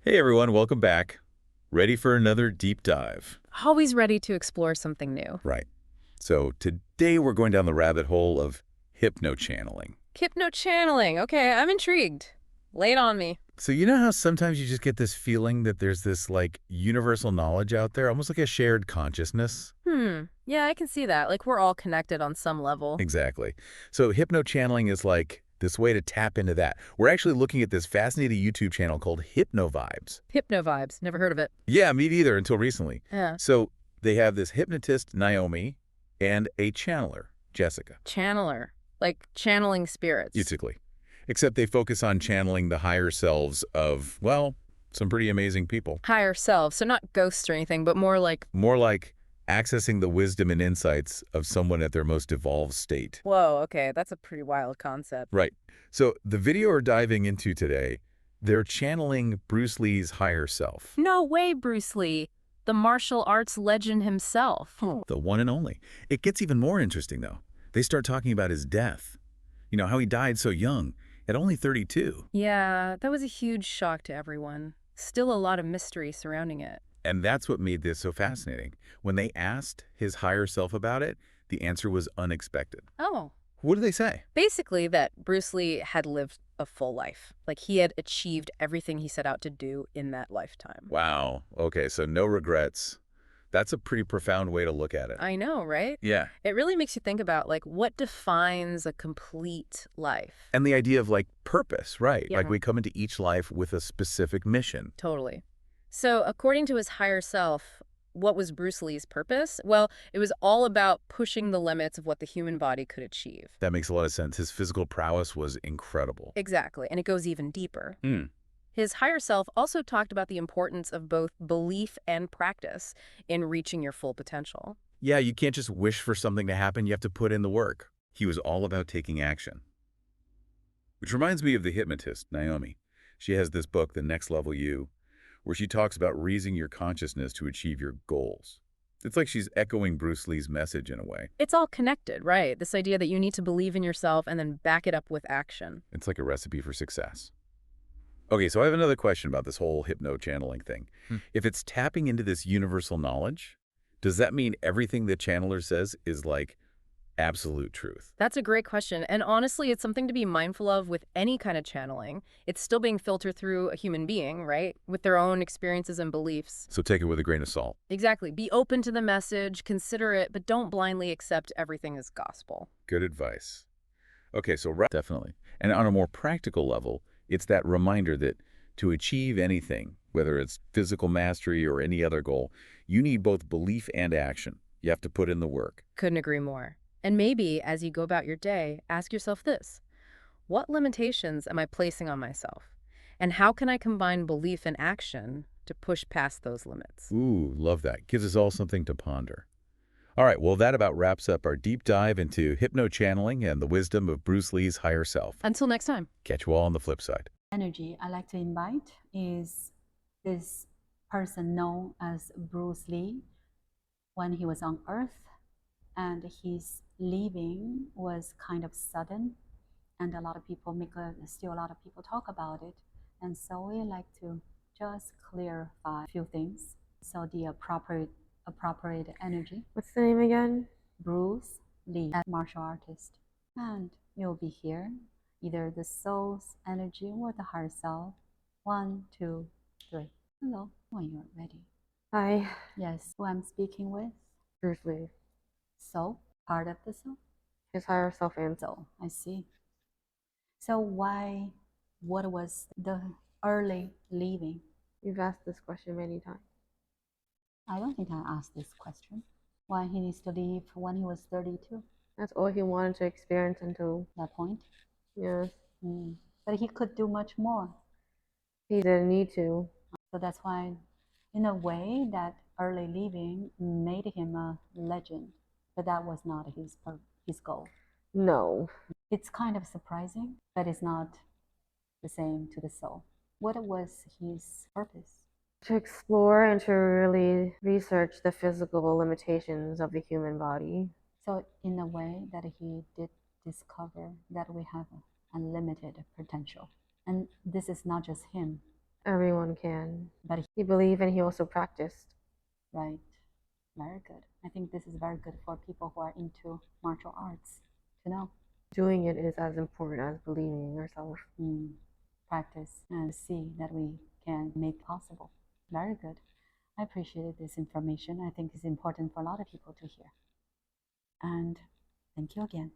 Hey everyone, welcome back. Ready for another deep dive? Always ready to explore something new. Right. So today we're going down the rabbit hole of hypnochanneling. Hypnochanneling. Okay, I'm intrigued. Lay it on me. So you know how sometimes you just get this feeling that there's this like universal knowledge out there, almost like a shared consciousness? Yeah, I can see that. Like we're all connected on some level. Exactly. So hypnochanneling is like this way to tap into that. We're actually looking at this fascinating YouTube channel called Hypnovibes. Hypno vibes. Never heard of it. Yeah, me neither until recently. Yeah. So they have this hypnotist, Naomi, and a channeler, Jessica. Channeler. Like channeling spirits. Basically. Except they focus on channeling the higher selves of, well, some pretty amazing people. Higher self. So not ghosts or anything, but more like, More like accessing the wisdom and insights of someone at their most evolved state. whoa, okay, that's a pretty wild concept. Right. So the video we're diving into today, they're channeling Bruce Lee's higher self. No way, Bruce Lee. The martial arts legend himself. The one and only. It gets even more interesting, though. They start talking about his death. You know, how he died so young, at only 32. Yeah, that was a huge shock to everyone. Still a lot of mystery surrounding it. And that's what made this so fascinating. When they asked his higher self about it, the answer was unexpected. Oh. What did they say? Basically, that Bruce Lee had lived a full life. Like, he had achieved everything he set out to do in that lifetime. Wow. Okay, so no regrets. That's a pretty profound way to look at it. I know, right? Yeah. It really makes you think about, like, what defines a complete life? And the idea of like purpose, right? Yeah. Like we come into each life with a specific mission. Totally. So, according to his higher self, what was Bruce Lee's purpose? Well, it was all about pushing the limits of what the human body could achieve. That makes a lot of sense. His physical prowess was incredible. Exactly, and it goes even deeper. Hmm. His higher self also talked about the importance of both belief and practice in reaching your full potential. Yeah, you can't just wish for something to happen. You have to put in the work. He was all about taking action. Which reminds me of the hypnotist, Naomi. She has this book, The Next Level You, where she talks about raising your consciousness to achieve your goals. It's like she's echoing Bruce Lee's message in a way. It's all connected, right? This idea that you need to believe in yourself and then back it up with action. It's like a recipe for success. Okay, so I have another question about this whole hypno-channeling thing. If it's tapping into this universal knowledge, does that mean everything the channeler says is like absolute truth? That's a great question. And honestly, it's something to be mindful of with any kind of channeling. It's still being filtered through a human being, right? With their own experiences and beliefs. So take it with a grain of salt. Exactly. Be open to the message, consider it, but don't blindly accept everything as gospel. Good advice. Okay, so definitely. And on a more practical level, it's that reminder that to achieve anything, whether it's physical mastery or any other goal, you need both belief and action. You have to put in the work. Couldn't agree more. And maybe, as you go about your day, ask yourself this: what limitations am I placing on myself? And how can I combine belief and action to push past those limits? Ooh, love that. Gives us all something to ponder. All right, well, that about wraps up our deep dive into hypno-channeling and the wisdom of Bruce Lee's higher self. Until next time. Catch you all on the flip side. Energy I like to invite is this person known as Bruce Lee when he was on Earth, and his leaving was kind of sudden, and still a lot of people talk about it, and so we like to just clarify a few things. So the appropriate energy. What's the name again? Bruce Lee, a martial artist, and you'll be here, either the soul's energy or the higher self. 1, 2, 3. Hello, when you're ready. Hi, Yes, who I'm speaking with? Bruce Lee. Soul, part of the soul. His higher self and So I see. So what was the early leaving? You've asked this question many times. I don't think I asked this question. Why he needs to leave when he was 32? That's all he wanted to experience until, That point. yes, But he could do much more. he didn't need to. So that's why, in a way, that early leaving made him a legend. But that was not his goal. No. It's kind of surprising, but it's not the same to the soul. What was his purpose? To explore and to really research the physical limitations of the human body. So in a way that he did discover that we have unlimited potential. And this is not just him. Everyone can. But He believed and he also practiced. right, very good. I think this is very good for people who are into martial arts to know. Doing it is as important as believing in yourself. Practice and see that we can make possible. Very good. I appreciated this information. I think it's important for a lot of people to hear. And thank you again.